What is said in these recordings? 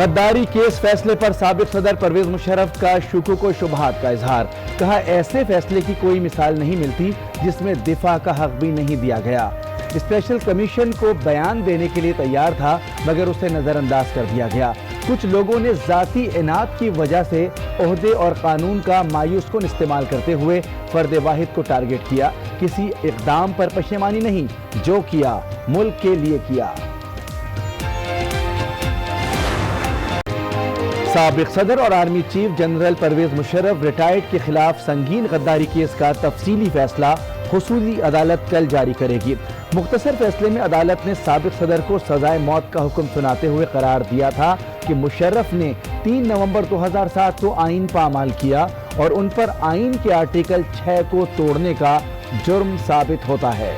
غداری کیس فیصلے پر سابق صدر پرویز مشرف کا شکوک و شبہات کا اظہار. کہا ایسے فیصلے کی کوئی مثال نہیں ملتی جس میں دفاع کا حق بھی نہیں دیا گیا. اسپیشل کمیشن کو بیان دینے کے لیے تیار تھا مگر اسے نظر انداز کر دیا گیا. کچھ لوگوں نے ذاتی اناد کی وجہ سے عہدے اور قانون کا مایوس کن استعمال کرتے ہوئے فرد واحد کو ٹارگٹ کیا. کسی اقدام پر پشیمانی نہیں، جو کیا ملک کے لیے کیا. سابق صدر اور army chief general Pervez Musharraf retired کے خلاف سنگین غداری کیس کا تفصیلی فیصلہ خصوصی عدالت کل جاری کرے گی. مختصر فیصلے میں عدالت نے سابق صدر کو سزائے موت کا حکم سناتے ہوئے قرار دیا تھا کہ مشرف نے 3 نومبر 2007 کو آئین پامال کیا اور ان پر آئین کے آرٹیکل 6 کو توڑنے کا جرم ثابت ہوتا ہے.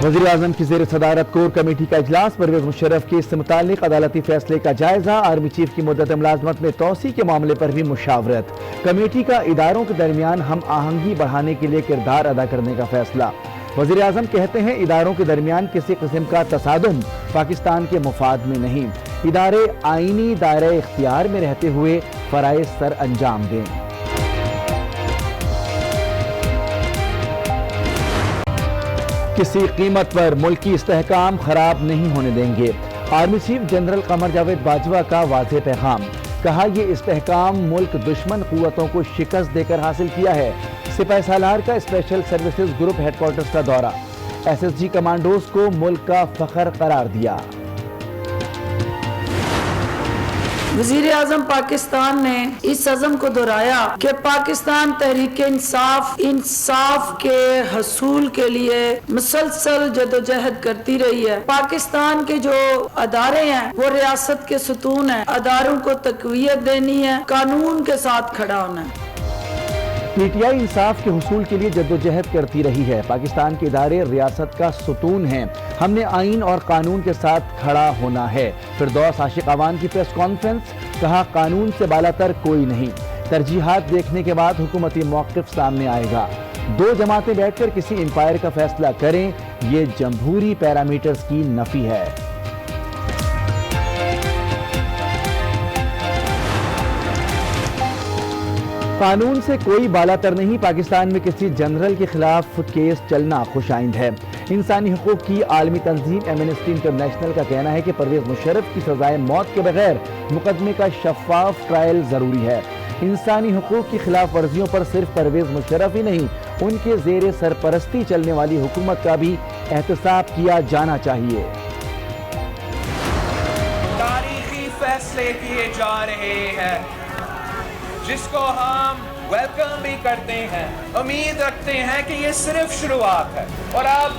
وزیر اعظم کی زیر صدارت کور کمیٹی کا اجلاس. پرویز مشرف کیس سے متعلق عدالتی فیصلے کا جائزہ. آرمی چیف کی مدت ملازمت میں توسیع کے معاملے پر بھی مشاورت. کمیٹی کا اداروں کے درمیان ہم آہنگی بڑھانے کے لیے کردار ادا کرنے کا فیصلہ. وزیر اعظم کہتے ہیں اداروں کے درمیان کسی قسم کا تصادم پاکستان کے مفاد میں نہیں. ادارے آئینی دائرہ اختیار میں رہتے ہوئے فرائض سر انجام دیں. کسی قیمت پر ملکی استحکام خراب نہیں ہونے دیں گے. Army chief general Qamar Javed Bajwa کا واضح پیغام. کہا یہ استحکام ملک دشمن قوتوں کو شکست دے کر حاصل کیا ہے. سپاہی سالار کا special services group headquarters کا دورہ. SSG کمانڈوز کو ملک کا فخر قرار دیا. وزیر اعظم پاکستان نے اس عزم کو دہرایا کہ پاکستان تحریک انصاف کے حصول کے لیے مسلسل جدوجہد کرتی رہی ہے. پاکستان کے جو ادارے ہیں وہ ریاست کے ستون ہیں. اداروں کو تقویت دینی ہے، قانون کے ساتھ کھڑا ہونا ہے. PTI انصاف کے حصول کے لیے جدوجہد کرتی رہی ہے. پاکستان کے ادارے ریاست کا ستون ہیں. ہم نے آئین اور قانون کے ساتھ کھڑا ہونا ہے. فردوس عاشق اعوان کی پریس کانفرنس. کہا قانون سے بالاتر کوئی نہیں. ترجیحات دیکھنے کے بعد حکومتی موقف سامنے آئے گا. 2 جماعتیں بیٹھ کر کسی امپائر کا فیصلہ کریں، یہ جمہوری پیرامیٹرز کی نفی ہے. قانون سے کوئی بالاتر نہیں. پاکستان میں کسی جنرل کے خلاف کیس چلنا خوش آئند ہے. انسانی حقوق کی عالمی تنظیم ایمنسٹی انٹرنیشنل کا کہنا ہے کہ پرویز مشرف کی سزائے موت کے بغیر مقدمے کا شفاف ٹرائل ضروری ہے. انسانی حقوق کی خلاف ورزیوں پر صرف پرویز مشرف ہی نہیں، ان کے زیر سرپرستی چلنے والی حکومت کا بھی احتساب کیا جانا چاہیے. تاریخی فیصلے کیے جا رہے ہیں جس کو ہم ویلکم بھی کرتے ہیں. امید رکھتے ہیں کہ یہ صرف شروعات ہے اور اب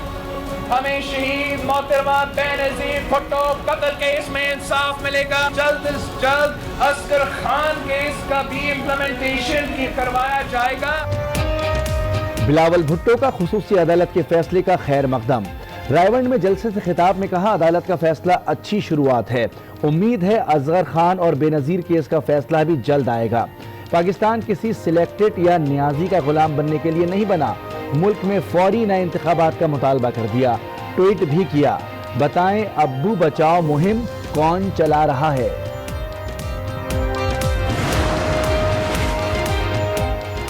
ہمیں شہید محترمہ بینظیر بھٹو قتل کیس میں انصاف ملے گا. جلد از جلد اصغر خان کیس کا بھی امپلیمنٹیشن کروایا جائے گا. بلاول بھٹو کا خصوصی عدالت کے فیصلے کا خیر مقدم. رائیونڈ میں جلسے سے خطاب میں کہا عدالت کا فیصلہ اچھی شروعات ہے. امید ہے اصغر خان اور بے نظیر کیس کا فیصلہ بھی جلد آئے گا. پاکستان کسی سلیکٹڈ یا نیازی کا غلام بننے کے لیے نہیں بنا. ملک میں فوری نئے انتخابات کا مطالبہ کر دیا. ٹویٹ بھی کیا. بتائیں ابو بچاؤ مہم کون چلا رہا ہے.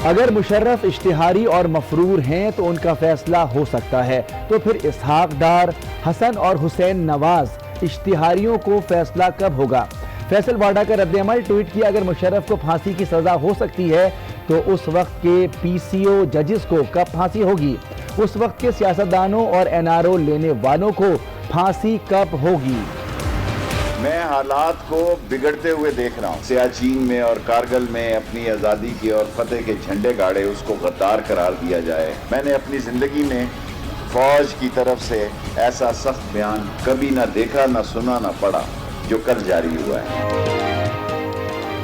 اگر مشرف اشتہاری اور مفرور ہیں تو ان کا فیصلہ ہو سکتا ہے، تو پھر اسحاق ڈار، حسن اور حسین نواز اشتہاریوں کو فیصلہ کب ہوگا؟ فیصل واڈا کا رد عمل. ٹویٹ کیا اگر مشرف کو پھانسی کی سزا ہو سکتی ہے تو اس وقت کے PCO ججز کو کب پھانسی ہوگی؟ اس وقت کے سیاستدانوں اور NRO لینے والوں کو پھانسی کب ہوگی؟ میں حالات کو بگڑتے ہوئے دیکھ رہا ہوں. سیاچین میں اور کارگل میں اپنی آزادی کی اور فتح کے جھنڈے گاڑے اس کو غدار قرار دیا جائے. میں نے اپنی زندگی میں فوج کی طرف سے ایسا سخت بیان کبھی نہ دیکھا، نہ سنا، نہ پڑھا جو کل جاری ہوا ہے.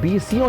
20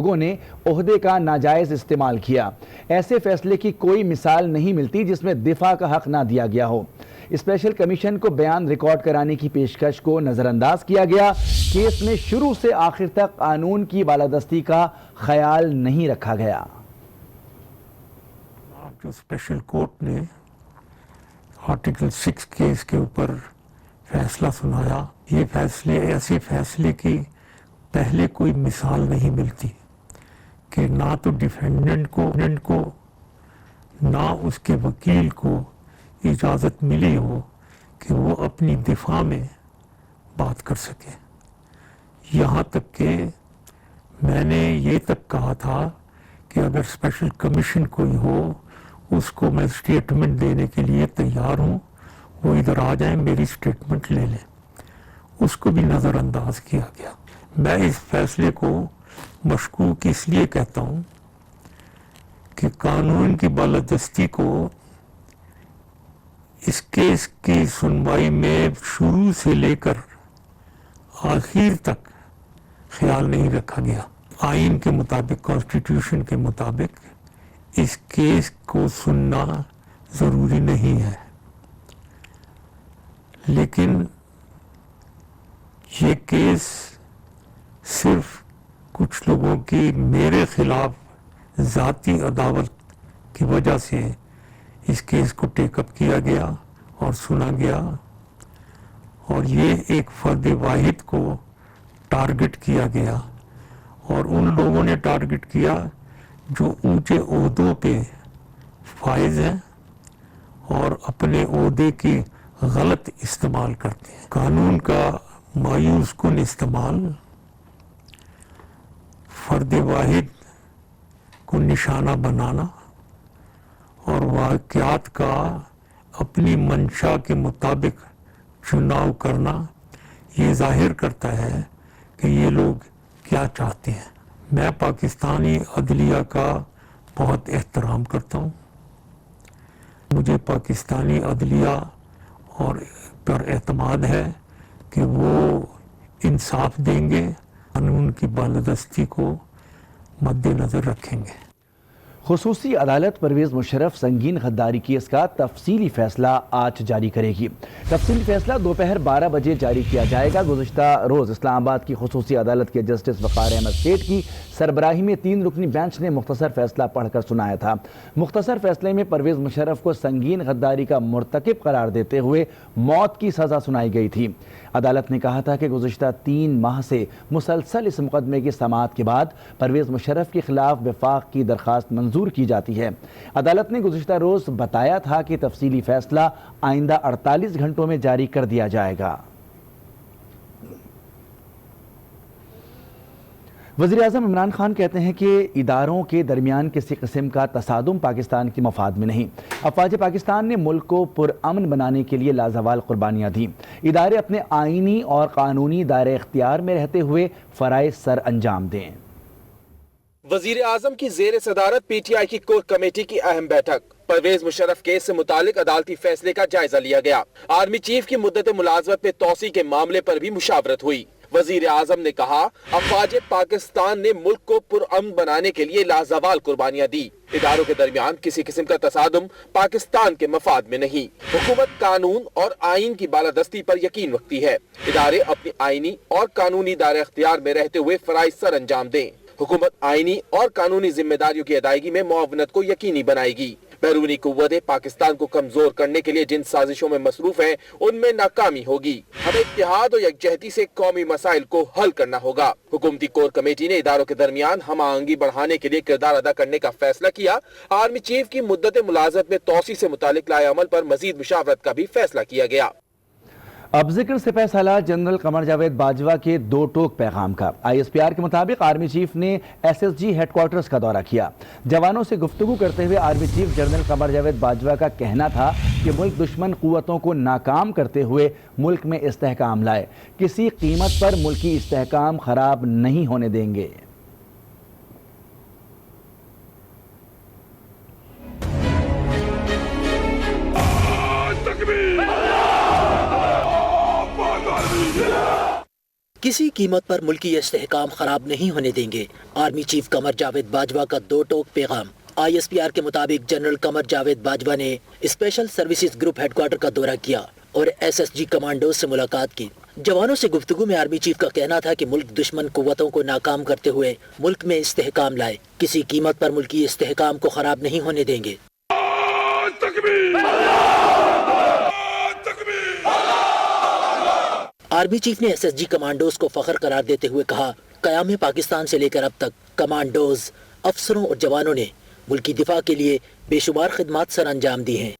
لوگوں نے عہدے کا ناجائز استعمال کیا. ایسے فیصلے کی کوئی مثال نہیں ملتی جس میں دفاع کا حق نہ دیا گیا ہو. اسپیشل کمیشن کو بیان ریکارڈ کرانے کی پیشکش کو نظر انداز کیا گیا. کیس میں شروع سے آخر تک قانون کی بالادستی کا خیال نہیں رکھا گیا. جو اسپیشل کورٹ نے آرٹیکل 6 کیس کے اوپر فیصلہ سنایا، یہ ایسے فیصلے کی پہلے کوئی مثال نہیں ملتی کہ نہ تو ڈیفینڈنٹ کو نہ اس کے وکیل کو اجازت ملی ہو کہ وہ اپنی دفاع میں بات کر سکے. یہاں تک کہ میں نے یہ تک کہا تھا کہ اگر اسپیشل کمیشن کوئی ہو اس کو میں اسٹیٹمنٹ دینے کے لیے تیار ہوں، وہ ادھر آ جائیں میری اسٹیٹمنٹ لے لیں. اس کو بھی نظر انداز کیا گیا. میں اس فیصلے کو مشکوک اس لیے کہتا ہوں کہ قانون کی بالادستی کو اس کیس کی سنوائی میں شروع سے لے کر آخر تک خیال نہیں رکھا گیا. آئین کے مطابق، کانسٹیٹیوشن کے مطابق اس کیس کو سننا ضروری نہیں ہے، لیکن یہ کیس صرف کچھ لوگوں کی میرے خلاف ذاتی عداوت کی وجہ سے اس کیس کو ٹیک اپ کیا گیا اور سنا گیا، اور یہ ایک فرد واحد کو ٹارگٹ کیا گیا، اور ان لوگوں نے ٹارگٹ کیا جو اونچے عہدوں پہ فائز ہیں اور اپنے عہدے کی غلط استعمال کرتے ہیں. قانون کا مایوس کن استعمال فرد واحد کو نشانہ بنانا اور واقعات کا اپنی منشا کے مطابق چناؤ کرنا یہ ظاہر کرتا ہے کہ یہ لوگ کیا چاہتے ہیں. میں پاکستانی عدلیہ کا بہت احترام کرتا ہوں. مجھے پاکستانی عدلیہ اور پر اعتماد ہے کہ وہ انصاف دیں گے، قانون کی بالادستی کو مد نظر رکھیں گے. خصوصی عدالت پرویز مشرف سنگین غداری کیس کا تفصیلی فیصلہ آج جاری کرے گی. تفصیلی فیصلہ دوپہر 12 بجے جاری کیا جائے گا. گزشتہ روز اسلام آباد کی خصوصی عدالت کے جسٹس وقار احمد سیٹھ کی سربراہی میں 3 رکنی بینچ نے مختصر فیصلہ پڑھ کر سنایا تھا. مختصر فیصلے میں پرویز مشرف کو سنگین غداری کا مرتکب قرار دیتے ہوئے موت کی سزا سنائی گئی تھی. عدالت نے کہا تھا کہ گزشتہ 3 ماہ سے مسلسل اس مقدمے کی سماعت کے بعد پرویز مشرف کے خلاف وفاق کی درخواست منظور کی جاتی ہے. عدالت نے گزشتہ روز بتایا تھا کہ تفصیلی فیصلہ آئندہ 48 گھنٹوں میں جاری کر دیا جائے گا. وزیر اعظم عمران خان کہتے ہیں کہ اداروں کے درمیان کسی قسم کا تصادم پاکستان کے مفاد میں نہیں. افواج پاکستان نے ملک کو پرامن بنانے کے لیے لازوال قربانیاں دیں. ادارے اپنے آئینی اور قانونی دائرہ اختیار میں رہتے ہوئے فرائض سر انجام دیں. وزیر اعظم کی زیر صدارت پی ٹی آئی کی کور کمیٹی کی اہم بیٹھک. پرویز مشرف کیس سے متعلق عدالتی فیصلے کا جائزہ لیا گیا. آرمی چیف کی مدت ملازمت میں توسیع کے معاملے پر بھی مشاورت ہوئی. وزیر اعظم نے کہا افواج پاکستان نے ملک کو پرامن بنانے کے لیے لازوال قربانیاں دی. اداروں کے درمیان کسی قسم کا تصادم پاکستان کے مفاد میں نہیں. حکومت قانون اور آئین کی بالادستی پر یقین رکھتی ہے. ادارے اپنی آئینی اور قانونی دائرہ اختیار میں رہتے ہوئے فرائض سر انجام دیں. حکومت آئینی اور قانونی ذمہ داریوں کی ادائیگی میں معاونت کو یقینی بنائے گی. بیرونی قوتیں پاکستان کو کمزور کرنے کے لیے جن سازشوں میں مصروف ہیں ان میں ناکامی ہوگی. ہمیں اتحاد اور یکجہتی سے قومی مسائل کو حل کرنا ہوگا. حکومتی کور کمیٹی نے اداروں کے درمیان ہم آہنگی بڑھانے کے لیے کردار ادا کرنے کا فیصلہ کیا. آرمی چیف کی مدت ملازمت میں توسیع سے متعلق لائے عمل پر مزید مشاورت کا بھی فیصلہ کیا گیا. اب ذکر سپہ سالار جنرل قمر جاوید باجوہ کے 2 ٹوک پیغام کا. ISPR کے مطابق آرمی چیف نے SSG ہیڈ کوارٹرز کا دورہ کیا. جوانوں سے گفتگو کرتے ہوئے army chief general Qamar Javed Bajwa کا کہنا تھا کہ ملک دشمن قوتوں کو ناکام کرتے ہوئے ملک میں استحکام لائے. کسی قیمت پر ملکی استحکام خراب نہیں ہونے دیں گے. کسی قیمت پر ملکی استحکام خراب نہیں ہونے دیں گے۔ آرمی چیف قمر جاوید باجوہ کا دو ٹوک پیغام۔ ISPR کے مطابق جنرل قمر جاوید باجوہ نے special services group headquarter کا دورہ کیا اور SSG کمانڈوز سے ملاقات کی۔ جوانوں سے گفتگو میں آرمی چیف کا کہنا تھا کہ ملک دشمن قوتوں کو ناکام کرتے ہوئے ملک میں استحکام لائے، کسی قیمت پر ملکی استحکام کو خراب نہیں ہونے دیں گے۔ آرمی چیف نے SSG کمانڈوز کو فخر قرار دیتے ہوئے کہا، قیام پاکستان سے لے کر اب تک کمانڈوز، افسروں اور جوانوں نے ملکی دفاع کے لیے بے شمار خدمات سر انجام دی ہیں۔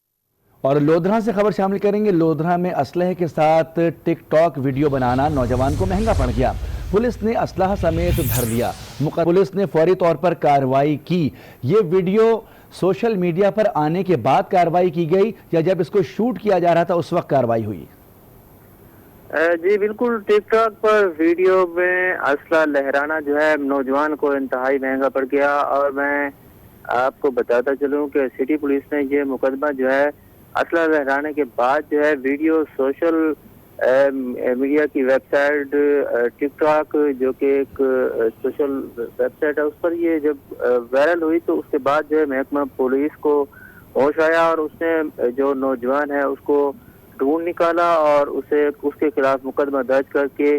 اور لودھرا سے خبر شامل کریں گے۔ لودھرا میں اسلحے کے ساتھ ٹک ٹاک ویڈیو بنانا نوجوان کو مہنگا پڑ گیا۔ پولیس نے اسلحہ سمیت دھر لیا۔ پولیس نے فوری طور پر کارروائی کی۔ یہ ویڈیو سوشل میڈیا پر آنے کے بعد کارروائی کی گئی یا جب اس کو شوٹ کیا جا رہا تھا اس وقت کارروائی ہوئی؟ جی بالکل، ٹک ٹاک پر ویڈیو میں اسلحہ لہرانا جو ہے نوجوان کو انتہائی مہنگا پڑ گیا، اور میں آپ کو بتاتا چلوں کہ سٹی پولیس نے یہ مقدمہ جو ہے اسلحہ لہرانے کے بعد جو ہے ویڈیو سوشل میڈیا کی ویب سائٹ ٹک ٹاک، جو کہ ایک سوشل ویب سائٹ ہے، اس پر یہ جب وائرل ہوئی تو اس کے بعد جو ہے محکمہ پولیس کو ہوش آیا اور اس نے جو نوجوان ہے اس کو ڈھونڈ نکالا اور اس کے خلاف مقدمہ درج کر کے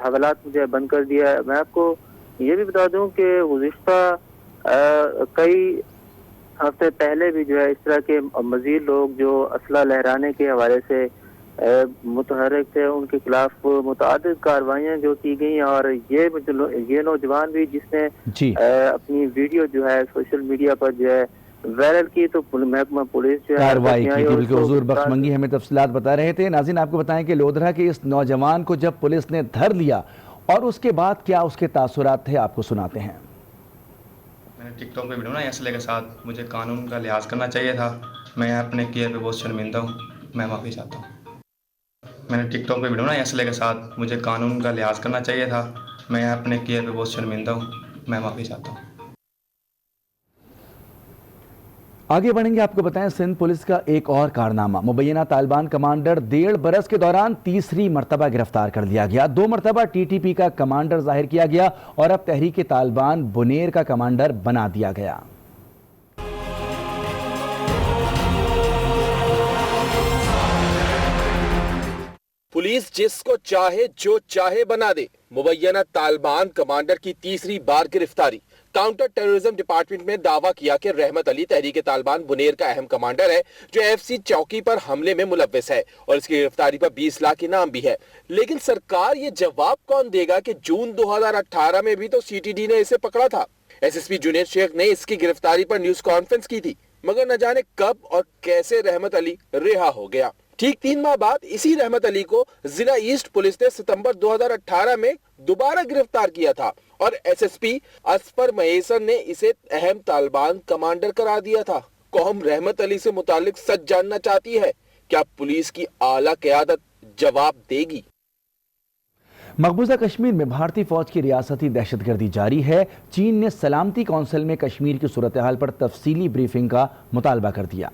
حوالات مجھے بند کر دیا۔ میں آپ کو یہ بھی بتا دوں کہ گزشتہ کئی ہفتے پہلے بھی جو ہے اس طرح کے مزید لوگ جو اسلحہ لہرانے کے حوالے سے متحرک تھے، ان کے خلاف متعدد کارروائیاں جو کی گئیں، اور یہ نوجوان بھی جس نے اپنی ویڈیو جو ہے سوشل میڈیا پر جو ہے وائرل کی، تو محکمہ پولیس جو ہے کارروائی کی۔ بلکہ حضور بخش منگی ہمیں تفصیلات بتا رہے تھے۔ ناظرین آپ کو بتائیں کہ لودھرا کے اس نوجوان کو جب پولیس نے دھر لیا اور اس کے بعد کیا اس کے تاثرات تھے، آپ کو سناتے ہیں۔ میں نے ٹک ٹاک پہ ویڈیو بنائی اسلحے کے ساتھ، مجھے قانون کا لحاظ کرنا چاہیے تھا، میں اپنے کیے پہ بہت شرمندہ ہوں، میں معافی چاہتا ہوں۔ میں نے ٹک ٹاک پہ ویڈیو بنائی اسلحے کے ساتھ، مجھے قانون کا لحاظ کرنا چاہیے تھا، میں اپنے کیے پہ بہت شرمندہ ہوں، میں معافی چاہتا ہوں۔ آگے بڑھیں گے، آپ کو بتائیں سندھ پولیس کا ایک اور کارنامہ۔ مبینہ طالبان کمانڈر 1.5 برس کے دوران تیسری مرتبہ گرفتار کر لیا گیا۔ 2 مرتبہ TTP کا کمانڈر ظاہر کیا گیا اور اب تحریک طالبان بنیر کا کمانڈر بنا دیا گیا۔ پولیس جس کو چاہے جو چاہے بنا دے۔ مبینہ طالبان کمانڈر کی تیسری بار گرفتاری۔ کاؤنٹر ٹیررزم ڈپارٹمنٹ میں دعویٰ کیا کہ رحمت علی تحریک طالبان بنیر کا اہم کمانڈر ہے جو FC چوکی پر حملے میں ملوث ہے، اور اس کی گرفتاری پر 20 لاکھ انعام بھی ہے۔ لیکن سرکار یہ جواب کون دے گا کہ جون 2018 میں بھی تو CTD نے اسے پکڑا تھا۔ SSP جنید شیخ نے اس کی گرفتاری پر نیوز کانفرنس کی تھی، مگر نہ جانے کب اور کیسے رحمت علی رہا ہو گیا۔ ٹھیک 3 ماہ بعد اسی رحمت علی کو ضلع ایسٹ پولیس نے ستمبر 2018 میں دوبارہ گرفتار کیا تھا، اور SSP اصفر مہیسن نے اسے اہم طالبان کمانڈر قرار دیا تھا۔ قوم رحمت علی سے متعلق سچ جاننا چاہتی ہے، کیا پولیس کی اعلیٰ قیادت جواب دے گی؟ مقبوضہ کشمیر میں بھارتی فوج کی ریاستی دہشت گردی جاری ہے۔ چین نے سلامتی کونسل میں کشمیر کی صورتحال پر تفصیلی بریفنگ کا مطالبہ کر دیا۔